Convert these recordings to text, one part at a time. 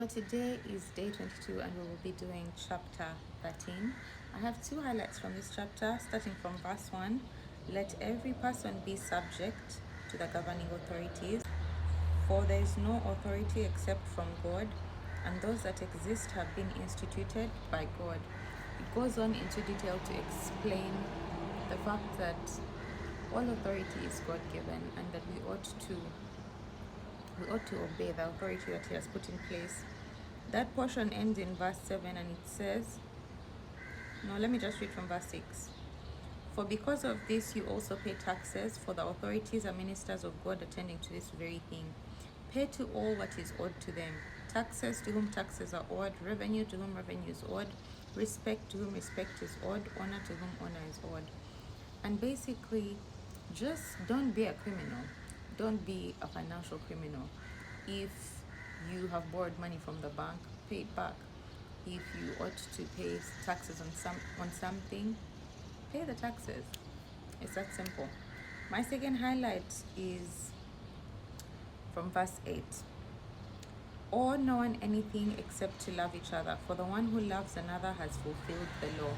So today is day 22 and we will be doing chapter 13. I have two highlights from this chapter, starting from verse 1. Let every person be subject to the governing authorities, for there is no authority except from God, and those that exist have been instituted by God. It goes on into detail to explain the fact that all authority is God given and that we ought to obey the authority that he has put in place. That portion ends in verse 7 and it says, no, let me just read from verse 6. For because of this you also pay taxes, for the authorities are ministers of God attending to this very thing. Pay to all what is owed to them. Taxes to whom taxes are owed, revenue to whom revenue is owed, respect to whom respect is owed, honor to whom honor is owed. And basically, just don't be a criminal. Don't be a financial criminal. If you have borrowed money from the bank, pay it back. If you ought to pay taxes on something, pay the taxes. It's that simple. My second highlight is from verse 8. Owe no one anything except to love each other, for the one who loves another has fulfilled the law.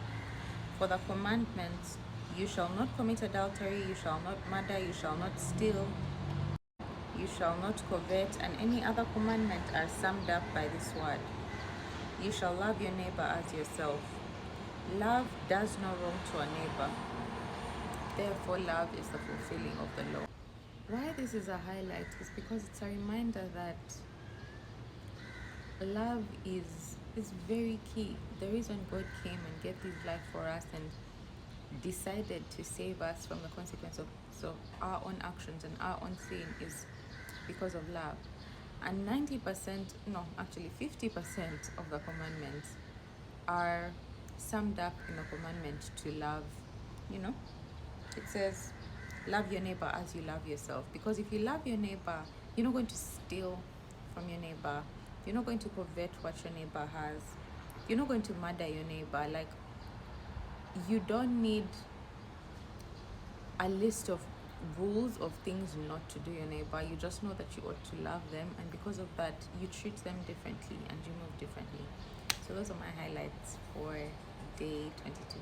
For the commandments, you shall not commit adultery, you shall not murder, you shall not steal, you shall not covet, and any other commandment are summed up by this word: you shall love your neighbor as yourself. Love does no wrong to a neighbor. Therefore, love is the fulfilling of the law. Why this is a highlight is because it's a reminder that love is very key. The reason God came and gave his life for us and decided to save us from the consequence of our own actions and our own sin is because of love. And 90%, no, actually 50% of the commandments are summed up in the commandment to love. It says, love your neighbor as you love yourself. Because if you love your neighbor, you're not going to steal from your neighbor. You're not going to covet what your neighbor has. You're not going to murder your neighbor. Like, you don't need a list of rules of things not to do your neighbor. You just know that you ought to love them, and because of that you treat them differently and you move differently. So those are my highlights for day 22.